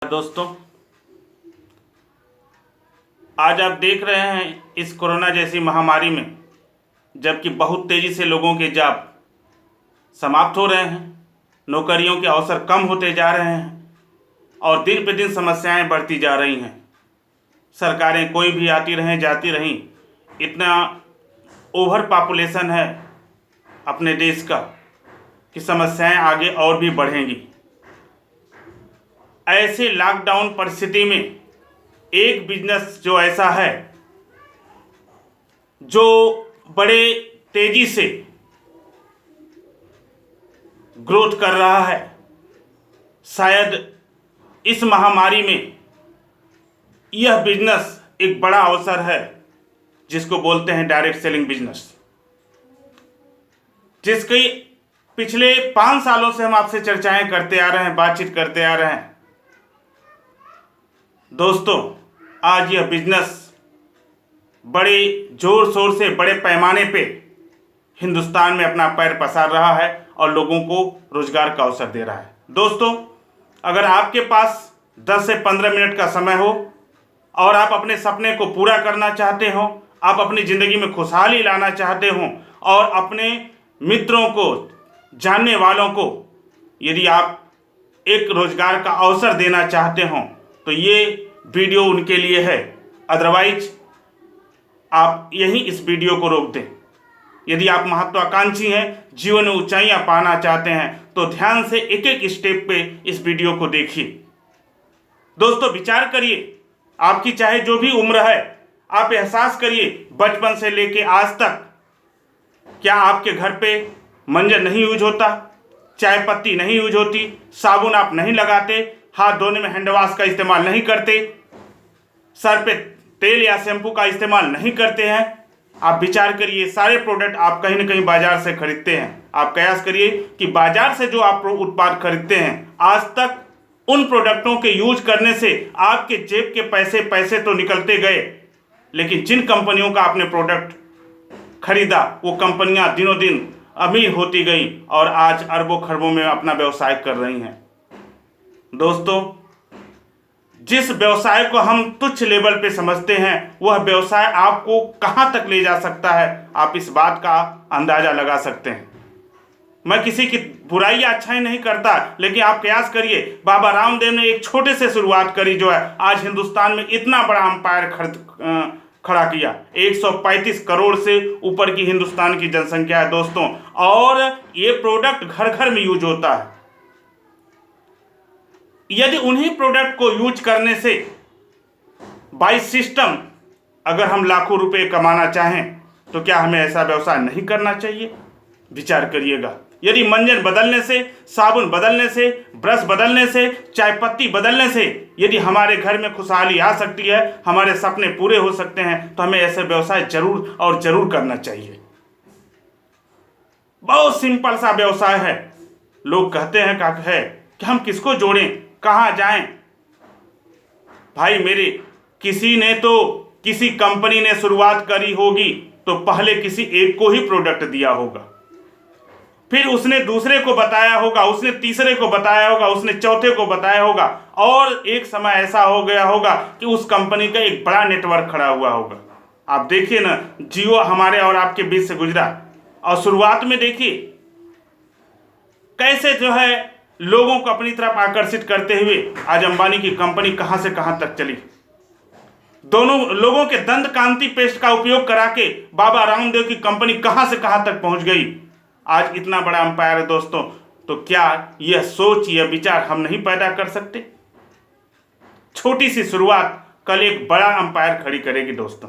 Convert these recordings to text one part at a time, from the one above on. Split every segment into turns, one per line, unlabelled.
दोस्तों, आज आप देख रहे हैं इस कोरोना जैसी महामारी में जबकि बहुत तेज़ी से लोगों के जॉब समाप्त हो रहे हैं, नौकरियों के अवसर कम होते जा रहे हैं और दिन पे दिन समस्याएं बढ़ती जा रही हैं। सरकारें कोई भी आती रहें जाती रहें, इतना ओवर पॉपुलेशन है अपने देश का कि समस्याएं आगे और भी बढ़ेंगी। ऐसे लॉकडाउन परिस्थिति में एक बिजनेस जो ऐसा है जो बड़े तेजी से ग्रोथ कर रहा है, शायद इस महामारी में यह बिजनेस एक बड़ा अवसर है जिसको बोलते हैं डायरेक्ट सेलिंग बिजनेस, जिसकी पिछले 5 सालों से हम आपसे चर्चाएं करते आ रहे हैं, बातचीत करते आ रहे हैं। दोस्तों, आज यह बिजनेस बड़े जोर शोर से बड़े पैमाने पे हिंदुस्तान में अपना पैर पसार रहा है और लोगों को रोजगार का अवसर दे रहा है। दोस्तों, अगर आपके पास 10 से 15 मिनट का समय हो और आप अपने सपने को पूरा करना चाहते हो, आप अपनी ज़िंदगी में खुशहाली लाना चाहते हो और अपने मित्रों को, जानने वालों को यदि आप एक रोजगार का अवसर देना चाहते हो तो ये वीडियो उनके लिए है। अदरवाइज आप यहीं इस वीडियो को रोक दें। यदि आप महत्वाकांक्षी हैं, जीवन में ऊंचाइयां पाना चाहते हैं तो ध्यान से एक एक स्टेप पे इस वीडियो को देखिए। दोस्तों, विचार करिए, आपकी चाहे जो भी उम्र है, आप एहसास करिए बचपन से लेके आज तक क्या आपके घर पे मंजन नहीं यूज होता, चाय पत्ती नहीं यूज होती, साबुन आप नहीं लगाते, हाथ धोने में हैंड वॉश का इस्तेमाल नहीं करते, सर पे तेल या शैम्पू का इस्तेमाल नहीं करते हैं। आप विचार करिए, सारे प्रोडक्ट आप कहीं ना कहीं बाजार से खरीदते हैं। आप कयास करिए कि बाजार से जो आप उत्पाद खरीदते हैं, आज तक उन प्रोडक्टों के यूज करने से आपके जेब के पैसे तो निकलते गए, लेकिन जिन कंपनियों का आपने प्रोडक्ट खरीदा वो कंपनियां दिनों दिन अमीर होती गई और आज अरबों खरबों में अपना व्यवसाय कर रही हैं। दोस्तों, जिस व्यवसाय को हम तुच्छ लेवल पे समझते हैं वह व्यवसाय आपको कहां तक ले जा सकता है, आप इस बात का अंदाजा लगा सकते हैं। मैं किसी की बुराई या अच्छाई नहीं करता, लेकिन आप कयास करिए, बाबा रामदेव ने एक छोटे से शुरुआत करी जो है आज हिंदुस्तान में इतना बड़ा अंपायर खड़ा किया। 135 करोड़ से ऊपर की हिंदुस्तान की जनसंख्या है दोस्तों, और ये प्रोडक्ट घर घर में यूज होता है। यदि उन्हीं प्रोडक्ट को यूज करने से बाय सिस्टम अगर हम लाखों रुपए कमाना चाहें तो क्या हमें ऐसा व्यवसाय नहीं करना चाहिए? विचार करिएगा। यदि मंजन बदलने से, साबुन बदलने से, ब्रश बदलने से, चाय पत्ती बदलने से यदि हमारे घर में खुशहाली आ सकती है, हमारे सपने पूरे हो सकते हैं, तो हमें ऐसे व्यवसाय जरूर और जरूर करना चाहिए। बहुत सिंपल सा व्यवसाय है। लोग कहते हैं कि हम किसको जोड़ें, कहाँ जाएं? भाई मेरे, किसी कंपनी ने शुरुआत करी होगी तो पहले किसी एक को ही प्रोडक्ट दिया होगा, फिर उसने दूसरे को बताया होगा, उसने तीसरे को बताया होगा, उसने चौथे को बताया होगा, और एक समय ऐसा हो गया होगा कि उस कंपनी का एक बड़ा नेटवर्क खड़ा हुआ होगा। आप देखिए ना, जियो हमारे और आपके बीच से गुजरा और शुरुआत में देखिए कैसे जो है लोगों को अपनी तरफ आकर्षित करते हुए आज अंबानी की कंपनी कहां से कहां तक चली। दोनों लोगों के दंत कांति पेस्ट का उपयोग करा के बाबा रामदेव की कंपनी कहां से कहां तक पहुंच गई। आज इतना बड़ा अंपायर है दोस्तों, तो क्या यह सोच, यह विचार हम नहीं पैदा कर सकते? छोटी सी शुरुआत कल एक बड़ा अंपायर खड़ी करेगी दोस्तों।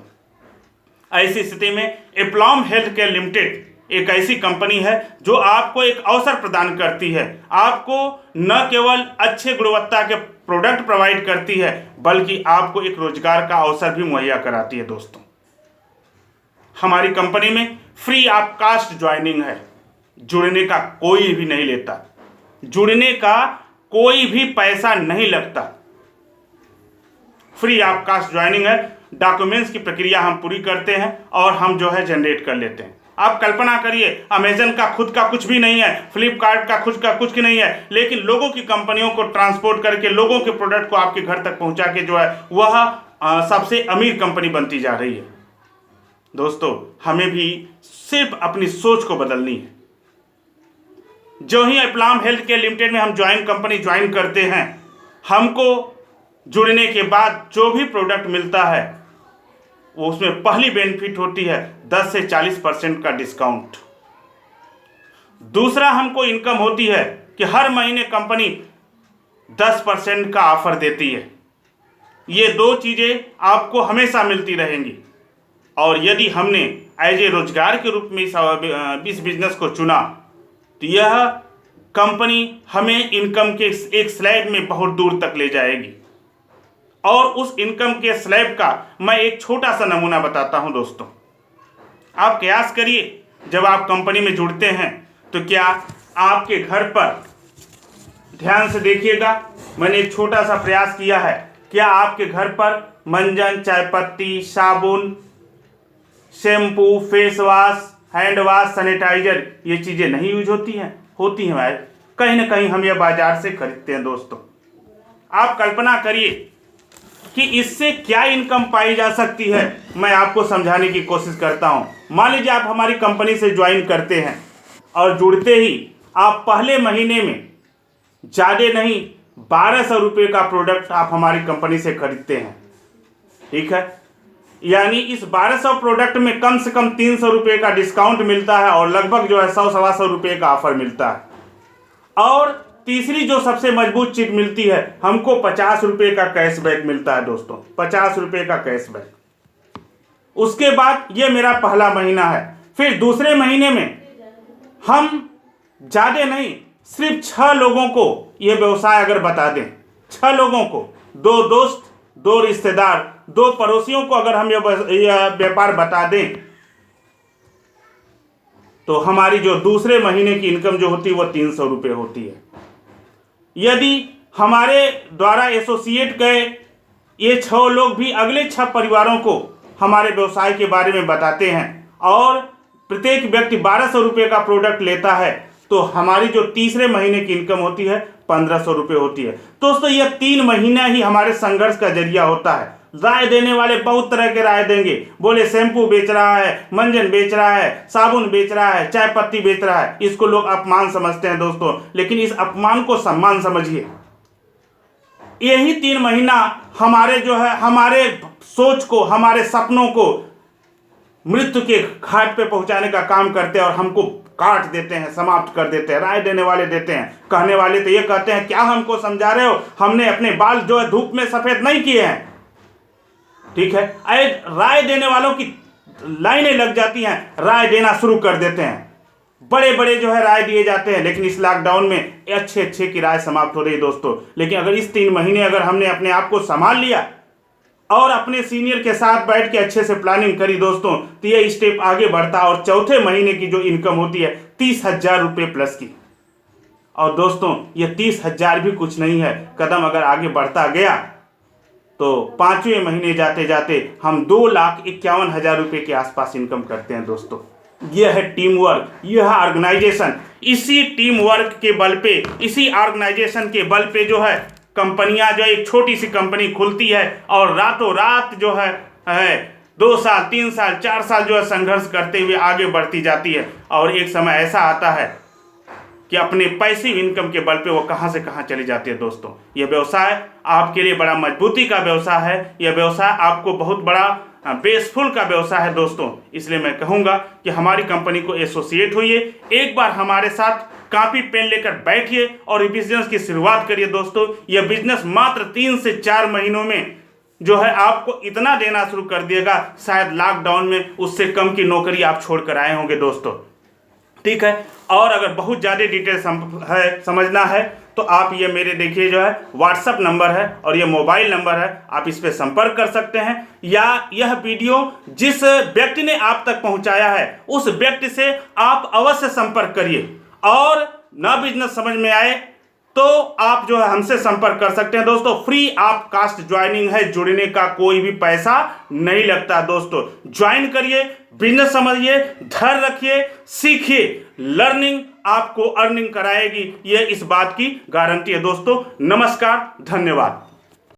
ऐसी स्थिति में एप्लॉम हेल्थ केयर लिमिटेड एक ऐसी कंपनी है जो आपको एक अवसर प्रदान करती है। आपको न केवल अच्छे गुणवत्ता के प्रोडक्ट प्रोवाइड करती है, बल्कि आपको एक रोजगार का अवसर भी मुहैया कराती है दोस्तों। हमारी कंपनी में फ्री ऑफ कास्ट ज्वाइनिंग है, जुड़ने का कोई भी नहीं लेता, जुड़ने का कोई भी पैसा नहीं लगता, फ्री ऑफ कास्ट ज्वाइनिंग है। डॉक्यूमेंट्स की प्रक्रिया हम पूरी करते हैं और हम जो है जनरेट कर लेते हैं। आप कल्पना करिए, अमेजन का खुद का कुछ भी नहीं है, फ्लिपकार्ट का खुद का कुछ नहीं है, लेकिन लोगों की कंपनियों को ट्रांसपोर्ट करके लोगों के प्रोडक्ट को आपके घर तक पहुंचा के जो है वह सबसे अमीर कंपनी बनती जा रही है। दोस्तों, हमें भी सिर्फ अपनी सोच को बदलनी है। जो ही एप्लाम हेल्थ केयर लिमिटेड में हम कंपनी ज्वाइन करते हैं, हमको जुड़ने के बाद जो भी प्रोडक्ट मिलता है वो उसमें पहली बेनिफिट होती है 10 से 40% का डिस्काउंट। दूसरा, हमको इनकम होती है कि हर महीने कंपनी 10% का ऑफर देती है। ये दो चीज़ें आपको हमेशा मिलती रहेंगी। और यदि हमने एज ए रोजगार के रूप में इस बिजनेस को चुना तो यह कंपनी हमें इनकम के एक स्लैब में बहुत दूर तक ले जाएगी। और उस इनकम के स्लैब का मैं एक छोटा सा नमूना बताता हूं दोस्तों। आप कयास करिए, जब आप कंपनी में जुड़ते हैं तो क्या आपके घर पर, ध्यान से देखिएगा, मैंने एक छोटा सा प्रयास किया है, क्या आपके घर पर मंजन, चाय पत्ती, साबुन, shampoo, face wash, hand wash, sanitiser, ये चीज़ें नहीं यूज होती हैं? होती हैं भाई, कहीं ना कहीं हम ये बाजार से खरीदते हैं। दोस्तों, आप कल्पना करिए कि इससे क्या इनकम पाई जा सकती है। मैं आपको समझाने की कोशिश करता हूं। मान लीजिए आप हमारी कंपनी से ज्वाइन करते हैं और जुड़ते ही आप पहले महीने में ज़्यादा नहीं 1200 रुपये का प्रोडक्ट आप हमारी कंपनी से खरीदते हैं। ठीक है, यानी इस 1200 प्रोडक्ट में कम से कम 300 रुपये का डिस्काउंट मिलता है और लगभग जो है 100-125 रुपये का ऑफर मिलता है। और तीसरी जो सबसे मजबूत चीज मिलती है, हमको 50 रुपये का कैशबैक मिलता है दोस्तों, 50 रुपये का कैशबैक। उसके बाद ये मेरा पहला महीना है। फिर दूसरे महीने में हम ज़्यादा नहीं, सिर्फ 6 लोगों को ये व्यवसाय अगर बता दें, 6 लोगों को, 2 दोस्त, 2 रिश्तेदार, 2 पड़ोसियों को अगर हम ये व्यापार बता दें तो हमारी जो दूसरे महीने की इनकम जो होती है वो 300 रुपये होती है। यदि हमारे द्वारा एसोसिएट गए ये 6 लोग भी अगले 6 परिवारों को हमारे व्यवसाय के बारे में बताते हैं और प्रत्येक व्यक्ति 1200 रुपये का प्रोडक्ट लेता है, तो हमारी जो तीसरे महीने की इनकम होती है 1500 रुपये होती है। दोस्तों, यह 3 महीना ही हमारे संघर्ष का जरिया होता है। राय देने वाले बहुत तरह के राय देंगे, बोले शैम्पू बेच रहा है, मंजन बेच रहा है, साबुन बेच रहा है, चाय पत्ती बेच रहा है। इसको लोग अपमान समझते हैं दोस्तों, लेकिन इस अपमान को सम्मान समझिए। यही 3 महीना हमारे जो है हमारे सोच को, हमारे सपनों को मृत्यु के घाट पे पहुंचाने का काम करते हैं और हमको काट देते हैं, समाप्त कर देते हैं। राय देने वाले देते हैं, कहने वाले तो ये कहते हैं, क्या हमको समझा रहे हो, हमने अपने बाल जो है धूप में सफेद नहीं किए हैं। ठीक है, राय देने वालों की लाइनें लग जाती हैं, राय देना शुरू कर देते हैं, बड़े बड़े जो है राय दिए जाते हैं। लेकिन इस लॉकडाउन में अच्छे की राय समाप्त हो रही है दोस्तों। लेकिन अगर इस 3 महीने अगर हमने अपने आप को संभाल लिया और अपने सीनियर के साथ बैठ के अच्छे से प्लानिंग करी दोस्तों, तो ये स्टेप आगे बढ़ता और चौथे महीने की जो इनकम होती है 30,000 रुपये प्लस की। और दोस्तों, ये 30,000 भी कुछ नहीं है, कदम अगर आगे बढ़ता गया तो 5वें महीने जाते जाते हम 2,51,000 रुपये के आसपास इनकम करते हैं दोस्तों। यह है टीम वर्क, यह है ऑर्गेनाइजेशन। इसी टीम वर्क के बल पे, इसी ऑर्गेनाइजेशन के बल पे जो है कंपनियां, जो एक छोटी सी कंपनी खुलती है और रातों रात जो है 2 साल, 3 साल, 4 साल जो है संघर्ष करते हुए आगे बढ़ती जाती है। और एक समय ऐसा आता है कि अपने पैसिव इनकम के बल पे वो कहाँ से कहाँ चली जाती है दोस्तों। यह व्यवसाय आपके लिए बड़ा मजबूती का व्यवसाय है, यह व्यवसाय आपको बहुत बड़ा बेसफुल का व्यवसाय है दोस्तों। इसलिए मैं कहूँगा कि हमारी कंपनी को एसोसिएट होइए, एक बार हमारे साथ कॉपी पेन लेकर बैठिए और बिजनेस की शुरुआत करिए दोस्तों। यह बिजनेस मात्र 3 से 4 महीनों में जो है आपको इतना देना शुरू कर देगा, शायद लॉकडाउन में उससे कम की नौकरी आप छोड़ कर आए होंगे दोस्तों। ठीक है, और अगर बहुत ज़्यादा डिटेल समझना है तो आप ये मेरे देखिए जो है व्हाट्सअप नंबर है और ये मोबाइल नंबर है, आप इस पर संपर्क कर सकते हैं। या यह वीडियो जिस व्यक्ति ने आप तक पहुंचाया है उस व्यक्ति से आप अवश्य संपर्क करिए। और ना बिजनेस समझ में आए तो आप जो है हमसे संपर्क कर सकते हैं दोस्तों। फ्री आप कास्ट ज्वाइनिंग है, जुड़ने का कोई भी पैसा नहीं लगता दोस्तों। ज्वाइन करिए, बिजनेस समझिए, धैर्य रखिए, सीखिए। लर्निंग आपको अर्निंग कराएगी, ये इस बात की गारंटी है दोस्तों। नमस्कार, धन्यवाद।